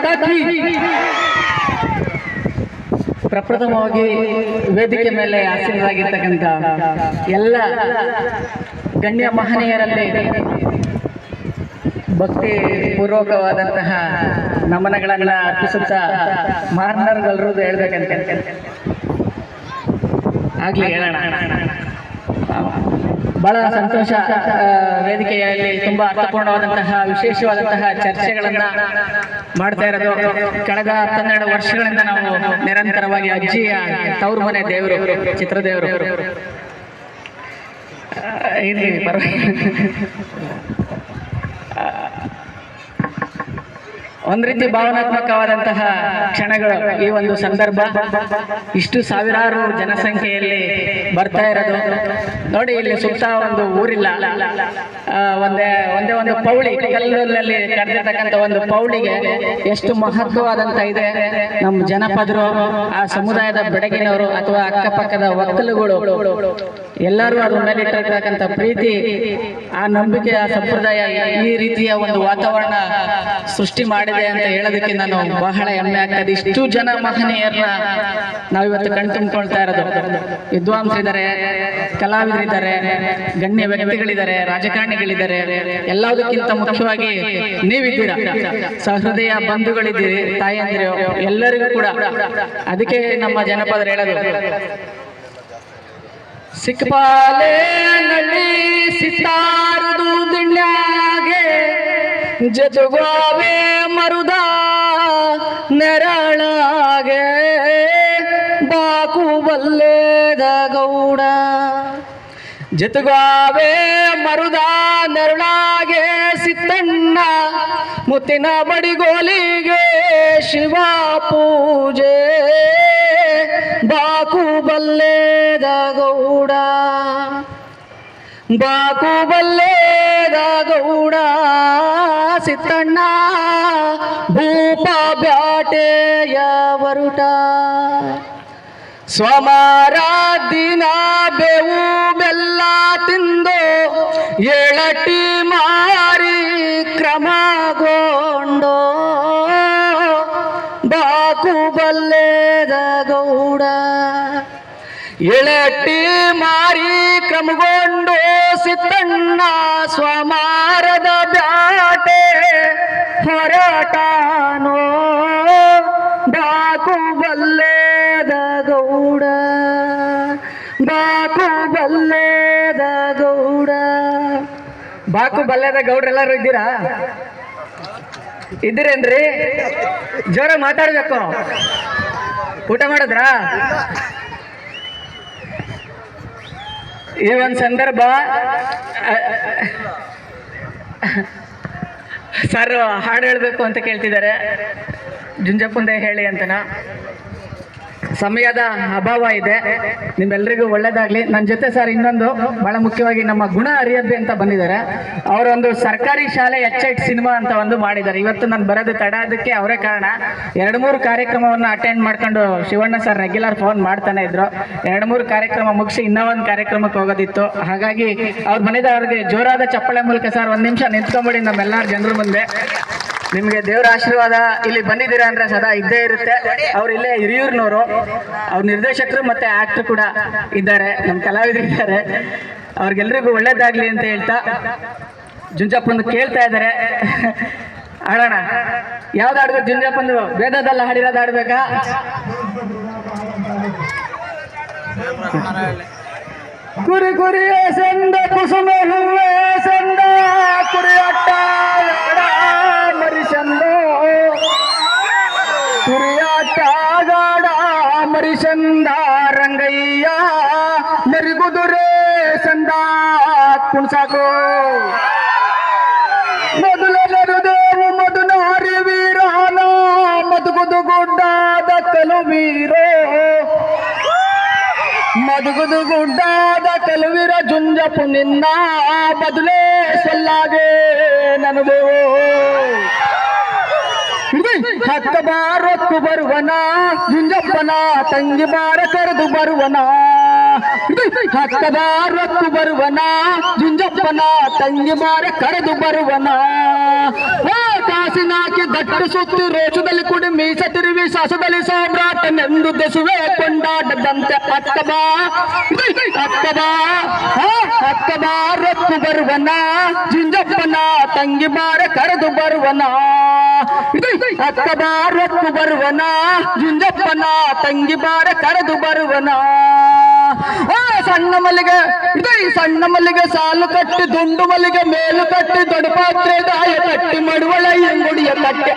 ಮಾತಾ key. ಪ್ರಪ್ರಥಮವಾಗಿ ವೇದಿಕೆ ಮೇಲೆ ಆಸೀನರಾಗಿರ್ತಕ್ಕಂಥ ಎಲ್ಲ ಗಣ್ಯ ಮಹನೀಯರಲ್ಲಿ ಭಕ್ತಿ ಪೂರ್ವಕವಾದಂತಹ ನಮನಗಳನ್ನು ಅರ್ಪಿಸುತ್ತಾ ಮಾರ್ನರ್ಗಲ್ರು ಹೇಳ್ಬೇಕಂತ ಆಗ್ಲಿ ಹೇಳೋಣ. ಬಹಳ ಸಂತೋಷ. ವೇದಿಕೆಯಲ್ಲಿ ತುಂಬಾ ಅರ್ಥಪೂರ್ಣವಾದಂತಹ ವಿಶೇಷವಾದಂತಹ ಚರ್ಚೆಗಳನ್ನ ಮಾಡ್ತಾ ಇರೋದು. ಕಳೆದ 12 ವರ್ಷಗಳಿಂದ ನಾವು ನಿರಂತರವಾಗಿ ಅಜ್ಜಿಯ ತವರು ಮನೆ ದೇವರು ಚಿತ್ರದೇವರು ಇಲ್ಲಿ ಒಂದ್ ರೀತಿ ಭಾವನಾತ್ಮಕವಾದಂತಹ ಕ್ಷಣಗಳು. ಈ ಒಂದು ಸಂದರ್ಭ ಇಷ್ಟು ಸಾವಿರಾರು ಜನಸಂಖ್ಯೆಯಲ್ಲಿ ಬರ್ತಾ ಇರೋದು ನೋಡಿ. ಇಲ್ಲಿ ಸುತ್ತ ಒಂದು ಊರಿಲ್ಲ, ಒಂದೇ ಒಂದು ಪೌಳಿ ಕಲ್ಲಲ್ಲಿ ಕರೆದಿರ್ತಕ್ಕಂಥ ಒಂದು ಪೌಳಿಗೆ ಎಷ್ಟು ಮಹತ್ವವಾದಂತ ಇದೆ. ನಮ್ಮ ಜನಪದರು, ಆ ಸಮುದಾಯದ ಬೆಡಗಿನವರು ಅಥವಾ ಅಕ್ಕಪಕ್ಕದ ಒಕ್ಕಲುಗಳು ಎಲ್ಲರೂ ಅದ್ರ ಮೇಲೆ ಇಟ್ಟಿರ್ತಕ್ಕಂಥ ಪ್ರೀತಿ, ಆ ನಂಬಿಕೆ, ಆ ಸಂಪ್ರದಾಯ ಈ ರೀತಿಯ ಒಂದು ವಾತಾವರಣ ಸೃಷ್ಟಿ ಮಾಡಿದೆ ಅಂತ ಹೇಳೋದಕ್ಕೆ ನಾನು ಬಹಳ ಹೆಮ್ಮೆ ಆಗ್ತದೆ. ಇಷ್ಟು ಜನ ಮಹನೀಯರನ್ನ ನಾವಿವತ್ತು ಕಣ್ತುಂಬಿಕೊಳ್ತಾ ಇರೋದು. ವಿದ್ವಾಂಸರಿದ್ದಾರೆ, ಕಲಾವಿದರಿದ್ದಾರೆ, ಗಣ್ಯ ವ್ಯಕ್ತಿಗಳಿದ್ದಾರೆ, ರಾಜಕಾರಣಿಗಳಿದ್ದಾರೆ. ಎಲ್ಲದಕ್ಕಿಂತ ಮುಖ್ಯವಾಗಿ ನೀವಿದ್ದೀರಾ, ಸಹೃದಯ ಬಂಧುಗಳಿದ್ದೀರಿ, ತಾಯಂದಿರು ಎಲ್ಲರಿಗೂ ಕೂಡ. ಅದಕ್ಕೆ ನಮ್ಮ ಜನಪದರು ಹೇಳೋದು, ಸಿಕ್ಪಾಲೆ ನಳ್ಳಿ ಸಿತಾರದು ದಿಂಡ್ಯಾಗೆ ಜತುಗಾವೆ ಮರುದ ನೆರಳಾಗೆ ಬಾಕು ಬಲ್ಲೆದ ಗೌಡ. ಜತುಗಾವೆ ಮರುದ ನೆರಳಾಗೆ ಸಿತ್ತಣ್ಣ ಮುತ್ತಿನ ಬಡಿಗೋಲಿಗೆ ಶಿವ ಪೂಜೆ ಬಾಕು ಬಲ್ಲೆದ ಗೌಡ. ಬಾಕು ಬಲ್ಲೆದ ಗೌಡ ಸಿತ್ತಣ್ಣ ಭೂಪ ಬ್ಯಾಟೆಯ ವರುಟ. ಸೋಮಾರ ದಿನ ಬೇವು ಬೆಲ್ಲ ತಿಂದು ಏಳಟ್ಟಿ ಮಾರಿ ಕ್ರಮಗೊಂಡು ಬಾಕು ಬಲ್ಲೆದ ಗೌಡ. ಏಳಟ್ಟಿ ಮಾರಿ ಕ್ರಮಗೊಂಡು ಸಿತ್ತಣ್ಣ ಸ್ವಾಮಾರದ ಬ್ಯಾಟೆ ಹೊರಟಾನೋ ಬಾಕು ಬಲ್ಲೆದ ಗೌಡ. ಬಾಕು ಬಲ್ಲೆದ ಗೌಡ. ಬಾಕು ಬಲ್ಲೆದ ಗೌಡ್ರೆಲ್ಲರೂ ಇದ್ದೀರಾ? ಇದ್ದೀರೇನ್ರಿ? ಜೋರ ಮಾತಾಡ್ಬೇಕು. ಊಟ ಮಾಡಿದ್ರಾ? ಈ ಒಂದು ಸಂದರ್ಭ ಸರ್ ಹಾಡು ಹೇಳಬೇಕು ಅಂತ ಕೇಳ್ತಿದ್ದಾರೆ. ಜುಂಜಪ್ಪಂದೆ ಹೇಳಿ ಅಂತನ. ಸಮಯದ ಅಭಾವ ಇದೆ. ನಿಮ್ಮೆಲ್ಲರಿಗೂ ಒಳ್ಳೇದಾಗ್ಲಿ. ನನ್ನ ಜೊತೆ ಸರ್ ಇನ್ನೊಂದು ಬಹಳ ಮುಖ್ಯವಾಗಿ ನಮ್ಮ ಗುಣ ಅರಿಯಬ್ಬೆ ಅಂತ ಬಂದಿದ್ದಾರೆ. ಅವರೊಂದು ಸರ್ಕಾರಿ ಶಾಲೆ HIT ಸಿನಿಮಾ ಅಂತ ಒಂದು ಮಾಡಿದ್ದಾರೆ. ಇವತ್ತು ನಾನು ಬರೋದು ತಡ, ಅದಕ್ಕೆ ಅವರೇ ಕಾರಣ. 2-3 ಕಾರ್ಯಕ್ರಮವನ್ನು ಅಟೆಂಡ್ ಮಾಡ್ಕೊಂಡು ಶಿವಣ್ಣ ಸರ್ ರೆಗ್ಯುಲರ್ ಫೋನ್ ಮಾಡ್ತಾನೆ ಇದ್ರು. 2-3 ಕಾರ್ಯಕ್ರಮ ಮುಗಿಸಿ ಇನ್ನೂ ಒಂದು ಕಾರ್ಯಕ್ರಮಕ್ಕೆ ಹೋಗೋದಿತ್ತು. ಹಾಗಾಗಿ ಅವ್ರು ಬಂದಿದ್ದ ಅವ್ರಿಗೆ ಜೋರಾದ ಚಪ್ಪಳೆ ಮೂಲಕ ಸರ್ 1 ನಿಮಿಷ ನಿಂತ್ಕೊಂಬಿಡಿ ನಮ್ಮೆಲ್ಲರ ಜನರ ಮುಂದೆ. ನಿಮಗೆ ದೇವರ ಆಶೀರ್ವಾದ. ಇಲ್ಲಿ ಬಂದಿದ್ದೀರಾ ಅಂದ್ರೆ ಸದಾ ಇದ್ದೇ ಇರುತ್ತೆ. ಅವ್ರು ಇಲ್ಲೇ ಹಿರಿಯೂರಿನವರು, ಅವ್ರ ನಿರ್ದೇಶಕರು ಮತ್ತೆ ಆಕ್ಟರ್ ಕೂಡ ಇದ್ದಾರೆ, ನಮ್ಮ ಕಲಾವಿದರು ಇದ್ದಾರೆ. ಅವ್ರಿಗೆಲ್ರಿಗೂ ಒಳ್ಳೇದಾಗ್ಲಿ ಅಂತ ಹೇಳ್ತಾ ಜುಂಜಪ್ಪಂದು ಕೇಳ್ತಾ ಇದ್ದಾರೆ. ಆಡೋಣ. ಯಾವ್ದು ಆಡ್ಬೇಕು ಜುಂಜಪ್ಪಂದು? ವೇದದಲ್ಲ ಹಾಡಿರೋದು ಆಡ್ಬೇಕಾ? ಕುರಿ ಕುರಿಯ ಸಂದ ಕುಸುಮ ಹೂವೇ ಸಂದ ಕುರಿಯಟ್ಟ ಮರಿಸಂದ ಕುರಿಯಾಟ ಗಾಡ ಮರಿಸಂದ ರಂಗಯ್ಯ ಮರಿಗುದುರೆ ಸಂದ ಕುಣಸಾಕು. ಮೊದಲನೆರುದೇವು ಮಧುನಾರಿ ವೀರಾನ ಮಧುಗುದು ಗುಡ್ಡಾದ ಕಲುವೀರೋ ಮಧುಗುದು ಗುಡ್ಡಾದ ಕಲುವಿರ ಜುಂಜಪ್ಪು ನಿನ್ನ ಬದಲೇ ಸಲ್ಲಾಗೆ ನನಗೂ. ಹಕ್ಕ ಬಾರೊತ್ತು ಬರುವನ ಜುಂಜಪ್ಪನ ತಂಗಿ ಬಾರ ಕರೆದು ಬರುವನ. ಹಕ್ಕ ಬಾರೊತ್ತು ಬರುವನ ಜುಂಜಪ್ಪನ ತಂಗಿ ಬಾರ ಕರೆದು ಬರುವನ. ಕಾಸಿನಾಕಿ ದಟ್ಟು ಸುತ್ತಿ ರೋಷದಲ್ಲಿ ಕುಡಿ ಮೀಸ ತಿರುವಿ ಸಾಸದಲ್ಲಿ ಸಾಮ್ರಾಟನೆಂದು ದೆಸುವೆ ಕೊಂಡಾಡದಂತೆ ಅಕ್ಕಬಾ ಅಕ್ಕಬಾ ರೊಕ್ಕು ಬರುವನ ಜಿಂಜಪ್ಪನ ತಂಗಿ ಬಾರ ಕರೆದು ಬರುವನ ಅಕ್ಕಬಾ ರೊಕ್ಕು ಬರುವನ ಜಿಂಜಪ್ಪನ ತಂಗಿ ಬಾರ ಕರೆದು ಬರುವನ ಸಣ್ಣ ಮಲ್ಲಿಗೆ ಸಾಲು ಕಟ್ಟಿ ದುಂಡು ಮಲ್ಲಿಗೆ ಮೇಲು ಕಟ್ಟಿ ದೊಡ್ಡ ಪಾತ್ರೆ ದಾಯ ಕಟ್ಟಿ ಮಡುವಳ ಎಂಗುಡಿಯ ಕಟ್ಟಿ